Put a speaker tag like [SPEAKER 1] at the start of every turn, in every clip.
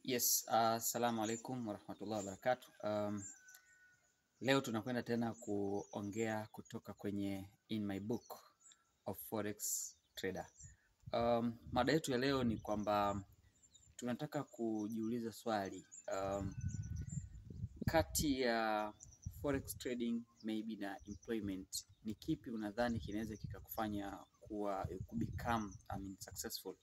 [SPEAKER 1] Yes, assalamu alaikum warahmatullahi wabarakatuh. Leo tunakwenda tena kuongea kutoka kwenye In My Book of Forex Trader. Mada yetu ya leo ni kwamba tunataka kujiuliza swali, kati ya forex trading maybe na employment, ni kipi unadhani kinaweza kikakufanya kuwa become successful?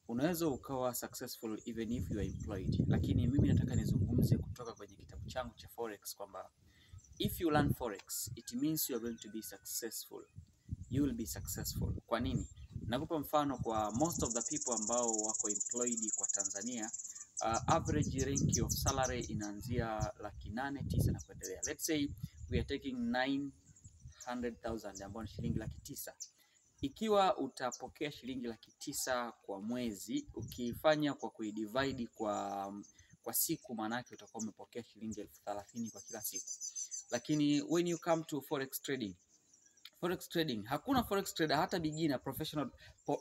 [SPEAKER 1] Unaweza ukawa successful even if you are employed, lakini mimi nataka nizungumze kutoka kwenye kitabu changu cha forex kwamba if you learn forex it means you are going to be successful, you will be successful. Kwa nini? Nakupa mfano kwa most of the people ambao wako employed kwa Tanzania, average rank of salary inaanzia 800,000 na kuendelea. Let's say we are taking 900,000 ambayo ni shilingi 900,000. Ikiwa utapokea shilingi 900,000 kwa mwezi, ukifanya kwa kuidivide kwa siku, maana yake utakuwa umepokea shilingi 30,000 kwa kila siku. Lakini when you come to forex trading, hakuna forex trader hata beginner,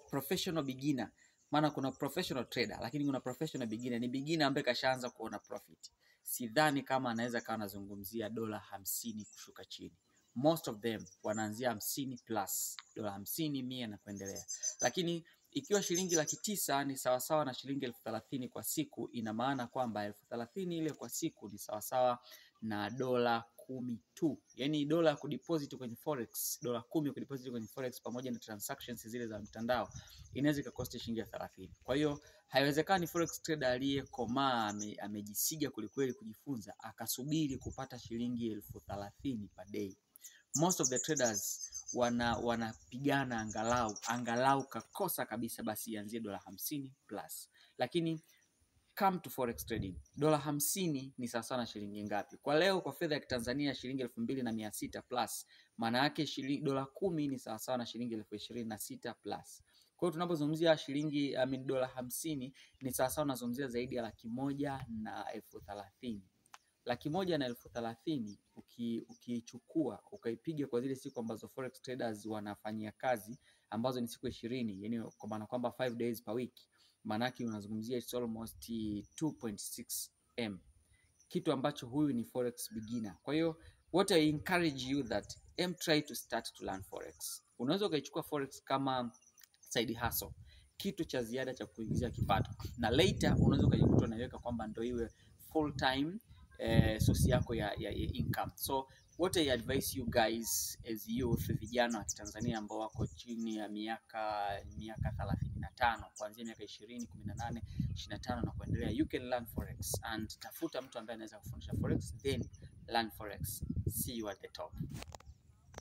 [SPEAKER 1] professional beginner. Maana kuna professional trader lakini kuna professional beginner. Ni beginner ambaye kashaanza kuona profit. Sidhani kama anaweza kawa anazungumzia $50 kushuka chini. Most of them wanaanzia 50 plus, $50, 100 na kuendelea. Lakini ikiwa shilingi 900,000 ni sawasawa na shilingi 30,000 kwa siku, ina maana kwamba 30,000 ile kwa siku ni sawasawa na $10 tu. Yaani dola kudeposit kwenye forex, $10 kudeposit kwenye forex pamoja na transactions zile za mtandao inaweza ikakosti shilingi 30,000. Kwa hiyo haiwezekani forex trader aliyekomaa amejisiga kulikweli kujifunza akasubiri kupata shilingi 30,000 per day. Most of the traders wanapigana angalau kakosa kabisa basi ianzie $50 plus. Lakini come to forex trading, $50 ni sawa na shilingi ngapi? Kwa leo kwa fedha ya Tanzania shilingi 2,600 plus. Maana yake shilingi $10 ni sawa na shilingi 26,000 plus. Kwa hiyo tunapozungumzia shilingi $50 ni sawa na zungumzia zaidi ya 1,130,000. 1,130,000 ukichukua ukaipiga kwa zile siku ambazo forex traders wanafanyia kazi ambazo ni siku 20, yani kwa maana kwamba 5 days per week, maana yake unazungumzia it's almost 2.6 M, kitu ambacho huyu ni forex beginner. Kwa hiyo what I encourage you that try to start to learn forex. Unaweza ukaichukua forex kama side hustle, kitu cha ziada cha kuingizia kipato, na later unaweza ukajikuta unaweka kwamba ndio iwe full time source yako ya income. So what I advise you guys as youth, vijana wa Tanzania ambao wako chini ya miaka 35, kuanzia miaka 20, 18, 25 na kuendelea, you can learn forex and tafuta mtu ambaye anaweza kufundisha forex, then learn forex. See you at the top.